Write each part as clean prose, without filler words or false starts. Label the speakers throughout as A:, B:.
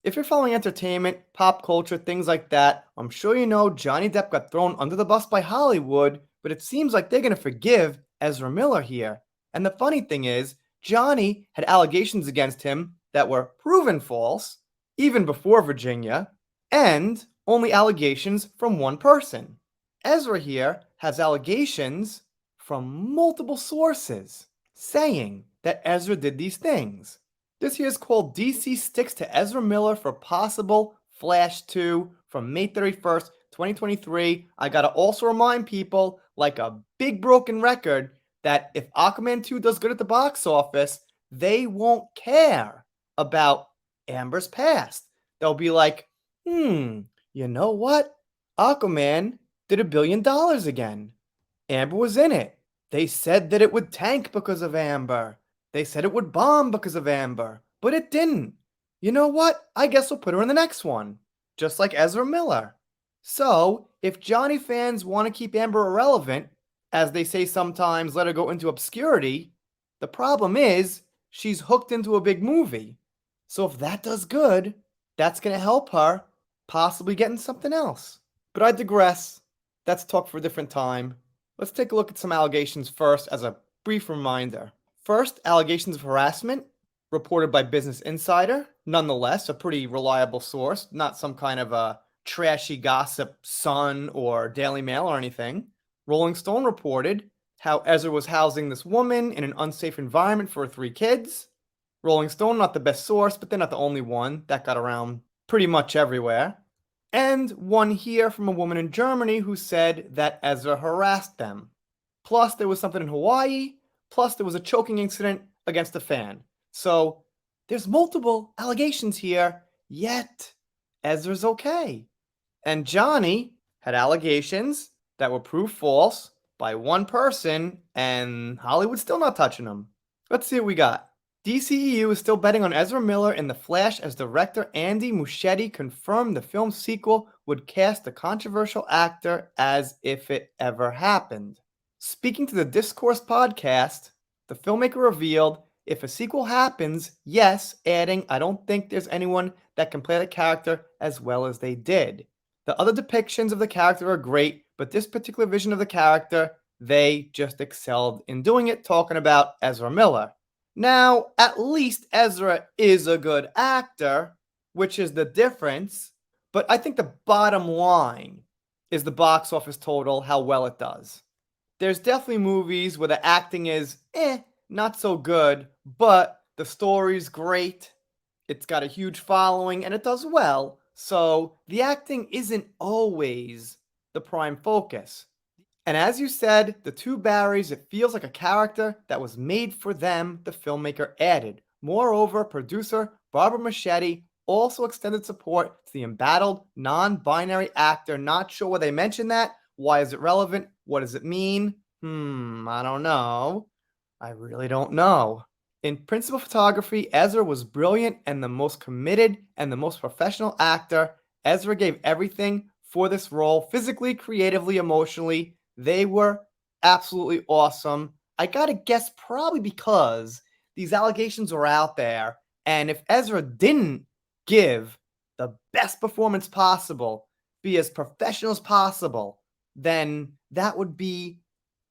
A: If you're following entertainment, pop culture, things like that, I'm sure you know Johnny Depp got thrown under the bus by Hollywood, but it seems like they're going to forgive Ezra Miller here. And the funny thing is, Johnny had allegations against him that were proven false, even before Virginia, and only allegations from one person. Ezra here has allegations from multiple sources saying that Ezra did these things. This here is called DC Sticks to Ezra Miller for possible Flash 2 from May 31st, 2023. I gotta also remind people, like a big broken record, that if Aquaman 2 does good at the box office, they won't care about Amber's past. They'll be like, you know what? Aquaman did $1 billion again. Amber was in it. They said that it would tank because of Amber. They said it would bomb because of Amber, but it didn't. You know what? I guess we'll put her in the next one, just like Ezra Miller. So, if Johnny fans want to keep Amber irrelevant, as they say sometimes, let her go into obscurity, the problem is she's hooked into a big movie. So if that does good, that's going to help her possibly getting something else. But I digress. That's talk for a different time. Let's take a look at some allegations first as a brief reminder. First, allegations of harassment reported by Business Insider. Nonetheless, a pretty reliable source, not some kind of a trashy gossip Sun or Daily Mail or anything. Rolling Stone reported how Ezra was housing this woman in an unsafe environment for 3 kids. Rolling Stone, not the best source, but they're not the only one. That got around pretty much everywhere. And one here from a woman in Germany who said that Ezra harassed them. Plus, there was something in Hawaii. Plus, there was a choking incident against a fan. So, there's multiple allegations here, yet Ezra's okay. And Johnny had allegations that were proved false by one person, and Hollywood's still not touching them. Let's see what we got. DCEU is still betting on Ezra Miller in The Flash as director Andy Muschietti confirmed the film's sequel would cast the controversial actor as if it ever happened. Speaking to the Discourse podcast, the filmmaker revealed, if a sequel happens, yes, adding, I don't think there's anyone that can play the character as well as they did. The other depictions of the character are great, but this particular vision of the character, they just excelled in doing it, talking about Ezra Miller. Now, at least Ezra is a good actor, which is the difference, but I think the bottom line is the box office total, how well it does. There's definitely movies where the acting is, not so good, but the story's great, it's got a huge following, and it does well, so the acting isn't always the prime focus. And as you said, the 2 Barrys, it feels like a character that was made for them, the filmmaker added. Moreover, producer Barbara Muschietti also extended support to the embattled, non-binary actor. Not sure why they mentioned that. Why is it relevant? What does it mean? I don't know. I really don't know. In principal photography, Ezra was brilliant and the most committed and the most professional actor. Ezra gave everything for this role, physically, creatively, emotionally. They were absolutely awesome. I gotta guess probably because these allegations were out there, and if Ezra didn't give the best performance possible, be as professional as possible, then that would be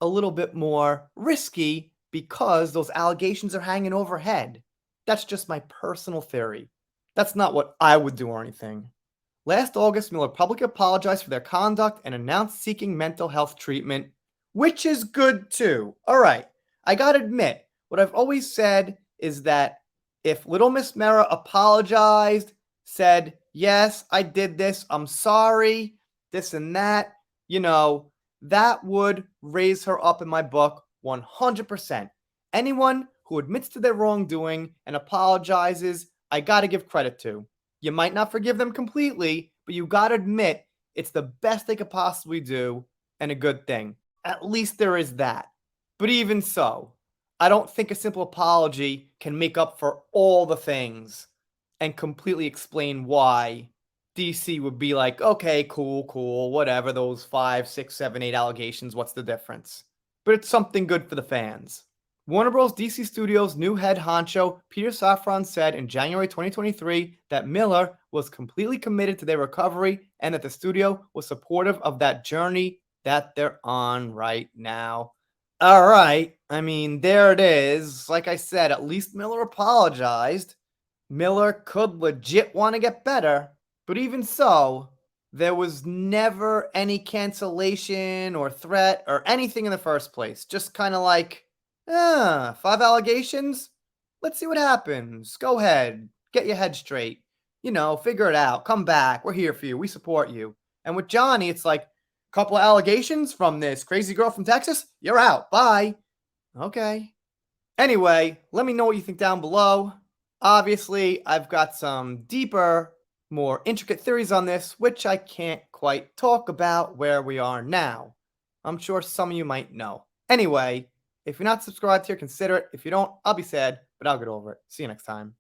A: a little bit more risky because those allegations are hanging overhead. That's just my personal theory. That's not what I would do or anything. Last August, Miller publicly apologized for their conduct and announced seeking mental health treatment, which is good too. All right, I gotta admit, what I've always said is that if Little Miss Mera apologized, said, yes, I did this, I'm sorry, this and that, that would raise her up in my book 100%. Anyone who admits to their wrongdoing and apologizes, I gotta give credit to. You might not forgive them completely, but you gotta admit it's the best they could possibly do and a good thing. At least there is that. But even so, I don't think a simple apology can make up for all the things and completely explain why DC would be like, okay, cool, whatever, those 5, 6, 7, 8 allegations, what's the difference? But it's something good for the fans. Warner Bros. DC Studios' new head honcho, Peter Safran, said in January 2023 that Miller was completely committed to their recovery and that the studio was supportive of that journey that they're on right now. All right, I mean, there it is. Like I said, at least Miller apologized. Miller could legit want to get better, but even so, there was never any cancellation or threat or anything in the first place. Just kind of like, 5 allegations? Let's see what happens. Go ahead. Get your head straight. Figure it out. Come back. We're here for you. We support you. And with Johnny, it's like, couple of allegations from this crazy girl from Texas? You're out. Bye. Okay. Anyway, let me know what you think down below. Obviously, I've got some deeper, more intricate theories on this, which I can't quite talk about where we are now. I'm sure some of you might know. Anyway, if you're not subscribed here, consider it. If you don't, I'll be sad, but I'll get over it. See you next time.